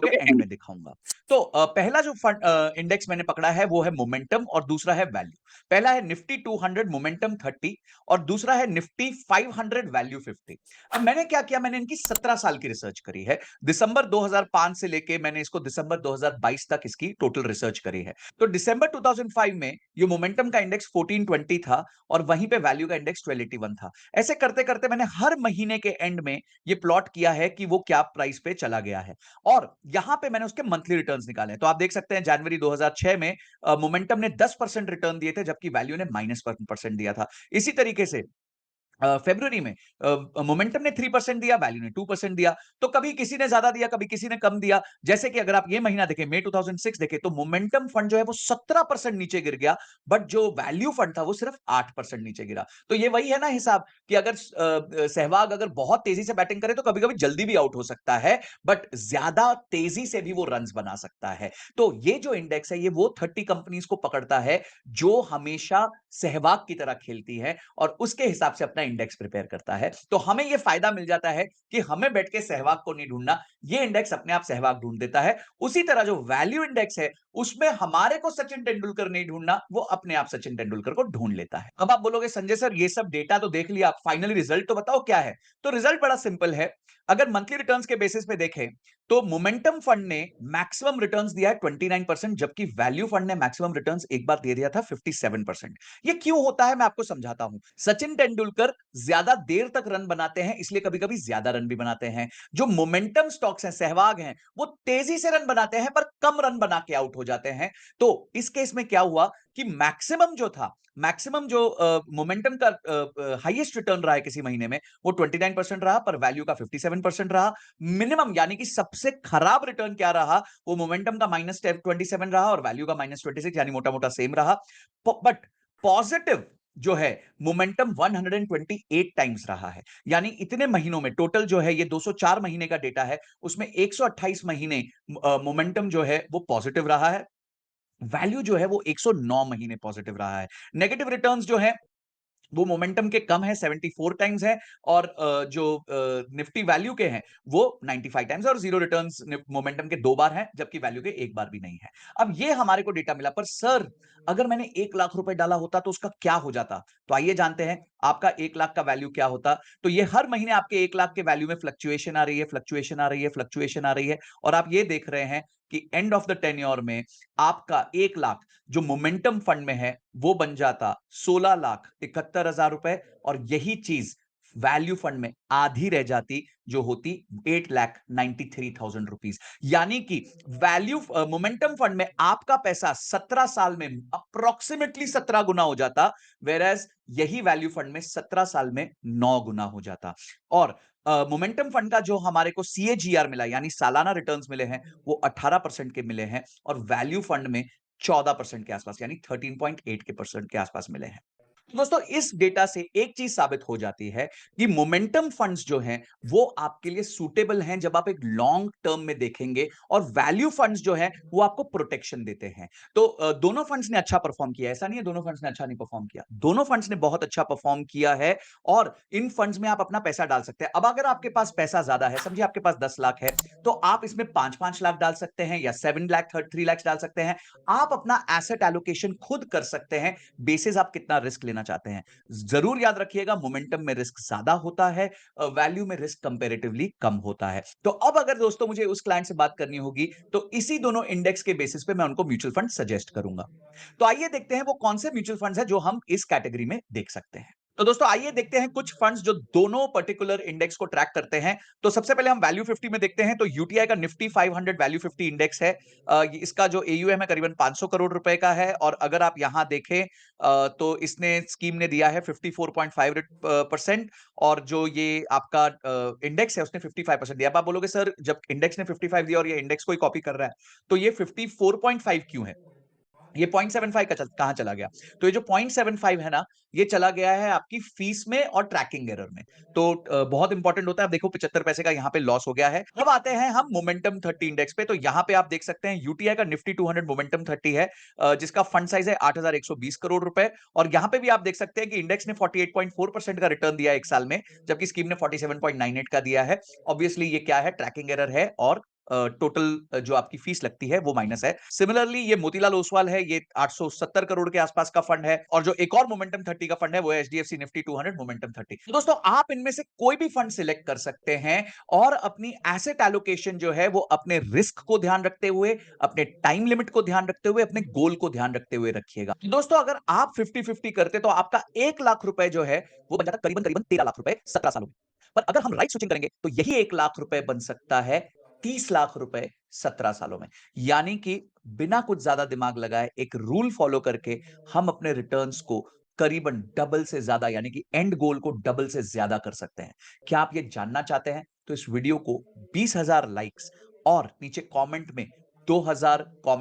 के एंड में दिखाऊंगा। तो पहला जो फंड इंडेक्स मैंने पकड़ा है वो है मोमेंटम और दूसरा है वैल्यू। पहला है निफ्टी 200 मोमेंटम 30 और दूसरा है निफ्टी 500 वैल्यू 50। अब मैंने क्या किया, मैंने इनकी 17 साल की रिसर्च करी है। दिसंबर 2005 से लेके मैंने इसको दिसंबर 2022 तक इसकी टोटल रिसर्च करी है। तो दिसंबर 2005 में ये मोमेंटम का इंडेक्स 1420 था और वहीं पे वैल्यू का इंडेक्स 1281 था। ऐसे करते करते मैंने हर महीने के एंड में ये प्लॉट किया है कि वो क्या प्राइस पे चला गया है और यहां पे मैंने उसके मंथली रिटर्न्स निकाले। तो आप देख सकते हैं जनवरी 2006 में मोमेंटम ने 10% रिटर्न दिए थे जबकि वैल्यू ने -1% दिया था। इसी तरीके से फरवरी में मोमेंटम ने 3% दिया, वैल्यू ने 2% दिया। तो कभी किसी ने ज्यादा दिया, कभी किसी ने कम दिया। जैसे कि अगर आप ये महीना देखें, मई 2006 देखें, तो मोमेंटम फंड जो है वो 17% नीचे गिर गया, बट जो वैल्यू फंड था वो सिर्फ 8% नीचे गिरा। तो ये वही है ना हिसाब कि अगर सहवाग अगर बहुत तेजी से बैटिंग करे तो कभी कभी जल्दी भी आउट हो सकता है, बट ज्यादा तेजी से भी वो रन बना सकता है। तो ये जो इंडेक्स है ये वो 30 कंपनीज को पकड़ता है जो हमेशा सहवाग की तरह खेलती है और उसके हिसाब से अपना इंडेक्स प्रिपेयर करता है। तो हमें यह फायदा मिल जाता है कि हमें बैठ के सहवाग को नहीं ढूंढना, ये इंडेक्स अपने आप सहवाग ढूंढ देता है। उसी तरह जो वैल्यू इंडेक्स है उसमें हमारे को सचिन तेंदुलकर नहीं ढूंढना, वो अपने आप सचिन तेंदुलकर को ढूंढ लेता है। अब आप बोलोगे संजय सर ये सब डेटा तो देख लिया, फाइनली रिजल्ट तो बताओ क्या है। तो रिजल्ट बड़ा सिंपल है। अगर मंथली रिटर्न्स के बेसिस पे देखें तो मोमेंटम फंड ने मैक्सिमम रिटर्न्स दिया है 29%, जबकि वैल्यू फंड ने मैक्सिमम रिटर्न्स एक बार दे दिया था 57%। ये क्यों होता है मैं आपको समझाता हूं। सचिन तेंदुलकर ज्यादा देर तक रन बनाते हैं इसलिए कभी कभी ज्यादा रन भी बनाते हैं। जो मोमेंटम स्टॉक्स हैं, सहवाग हैं, वो तेजी से रन बनाते हैं पर कम रन बना के आउट हो जाते हैं। तो इस केस में क्या हुआ कि मैक्सिमम जो था, मैक्सिमम जो मोमेंटम का हाईएस्ट रिटर्न रहा है किसी महीने में वो 29% रहा, पर वैल्यू का 57% रहा। मिनिमम यानी कि सबसे खराब रिटर्न क्या रहा, वो मोमेंटम का -27 रहा और वैल्यू का -26, यानी मोटा मोटा सेम रहा। बट पॉजिटिव जो है मोमेंटम 128 टाइम्स रहा है। यानी इतने महीनों में टोटल जो है ये 204 महीने का डेटा है, उसमें 128 महीने मोमेंटम जो है वो पॉजिटिव रहा है। वैल्यू जो है वो 109 महीने पॉजिटिव रहा है। नेगेटिव रिटर्न्स जो है वो मोमेंटम के कम है, 74 टाइम्स है, और जो निफ्टी वैल्यू के हैं वो 95 टाइम्स है, और जीरो रिटर्न्स मोमेंटम के 2 बार हैं जबकि वैल्यू के 1 बार भी नहीं है। अब ये हमारे को डेटा मिला, पर सर अगर मैंने 1 लाख रुपए डाला होता तो उसका क्या हो जाता। तो आइए जानते हैं आपका 1 लाख का वैल्यू क्या होता। तो ये हर महीने आपके 1 लाख के वैल्यू में फ्लक्चुएशन आ रही है, फ्लक्चुएशन आ रही है, फ्लक्चुएशन आ रही है, और आप ये देख रहे हैं कि एंड ऑफ द टेन्योर में आपका 1 लाख जो मोमेंटम फंड में है वो बन जाता 16,71,000 रुपए, और यही चीज वैल्यू फंड में आधी रह जाती जो होती 8,93,000 रुपीज। यानी कि वैल्यू मोमेंटम फंड में आपका पैसा 17 साल में अप्रोक्सीमेटली 17 गुना हो जाता, वेर एज यही वैल्यू फंड में 17 साल में 9 गुना हो जाता। और मोमेंटम फंड का जो हमारे को सीएजीआर मिला यानी सालाना रिटर्न्स मिले हैं वो 18% के मिले हैं, और वैल्यू फंड में 14% के आसपास यानी 13.8 के परसेंट के आसपास मिले हैं। तो दोस्तों इस डेटा से एक चीज साबित हो जाती है कि मोमेंटम फंड्स जो हैं वो आपके लिए सूटेबल हैं जब आप एक लॉन्ग टर्म में देखेंगे, और वैल्यू फंड्स जो हैं वो आपको प्रोटेक्शन देते हैं। तो दोनों फंड्स ने अच्छा परफॉर्म किया, ऐसा नहीं है दोनों फंड्स ने अच्छा नहीं परफॉर्म किया, दोनों फंड्स ने बहुत अच्छा परफॉर्म किया है, और इन फंड्स में आप अपना पैसा डाल सकते हैं। अब अगर आपके पास पैसा ज्यादा है, समझिए आपके पास 10 लाख है, तो आप इसमें 5-5 लाख डाल सकते हैं या 7 लाख 3 लाख डाल सकते हैं। आप अपना एसेट एलोकेशन खुद कर सकते हैं, बेसिस आप कितना रिस्क लेना चाहते हैं। जरूर याद रखिएगा मोमेंटम में रिस्क ज्यादा होता है, वैल्यू में रिस्क कंपैरेटिवली कम होता है। तो अब अगर दोस्तों मुझे उस क्लाइंट से बात करनी होगी तो इसी दोनों इंडेक्स के बेसिस पे मैं उनको म्यूचुअल फंड सजेस्ट करूंगा। तो आइए देखते हैं वो कौन से म्यूचुअल फंड्स हैं जो हम इस कैटेगरी में देख सकते हैं। तो दोस्तों आइए देखते हैं कुछ फंड्स जो दोनों पर्टिकुलर इंडेक्स को ट्रैक करते हैं। तो सबसे पहले हम वैल्यू 50 में देखते हैं, तो यूटीआई का निफ्टी 500 वैल्यू 50 इंडेक्स है। इसका जो एयूएम है करीबन 500 करोड़ रुपए का है, और अगर आप यहां देखें तो इसने स्कीम ने दिया है 54.5%, और जो ये आपका इंडेक्स है उसने 55% दिया। अब आप बोलोगे सर जब इंडेक्स ने 55 दिया और ये इंडेक्स को ही कॉपी कर रहा है तो ये 54.5 क्यों है, ये 0.75 का कहां चला गया। तो ये जो 0.75 है ना, ये चला गया है आपकी फीस में और ट्रैकिंग एरर में। तो बहुत इंपॉर्टेंट होता है। आप देखो 75 पैसे का यहां पे लॉस हो गया है। अब आते हैं हम मोमेंटम 30 इंडेक्स पे, तो यहां पे आप देख सकते हैं यूटीआई का निफ्टी 200 मोमेंटम 30 है, जिसका फंड साइज है 8,120 करोड़ रुपए, और यहां पे भी आप देख सकते हैं कि इंडेक्स ने 48.4% का रिटर्न दिया है एक साल में, जबकि स्कीम ने 47.98 का दिया है। ऑब्वियसली ये क्या है, ट्रैकिंग एरर है और टोटल जो आपकी फीस लगती है वो माइनस है। सिमिलरली ये मोतीलाल ओसवाल है, ये 870 करोड़ के आसपास का फंड है और जो एक और मोमेंटम 30 का फंड है वो है एचडीएफसी निफ्टी 200 मोमेंटम 30। तो दोस्तों आप इनमें से कोई भी फंड सिलेक्ट कर सकते हैं और अपनी एसेट एलोकेशन जो है वो अपने रिस्क को ध्यान रखते हुए, अपने टाइम लिमिट को ध्यान रखते हुए, अपने गोल को ध्यान रखते हुए रखिएगा। तो दोस्तों अगर आप 50-50 करते तो आपका 1 लाख रुपए जो है वो बन जाता करीबन-करीबन 13 लाख रुपए 17 सालों में। पर अगर हम राइट स्विचिंग करेंगे तो यही 1 लाख रुपए बन सकता है 30 लाख रुपए 17 सालों में। यानी कि बिना कुछ ज्यादा दिमाग लगाए एक रूल फॉलो करके हम अपने रिटर्न्स को करीबन डबल से ज्यादा यानी कि एंड गोल को डबल से ज्यादा कर सकते हैं। क्या आप ये जानना चाहते हैं? तो इस वीडियो को 20,000 लाइक्स और नीचे कमेंट में 2000 कमेंट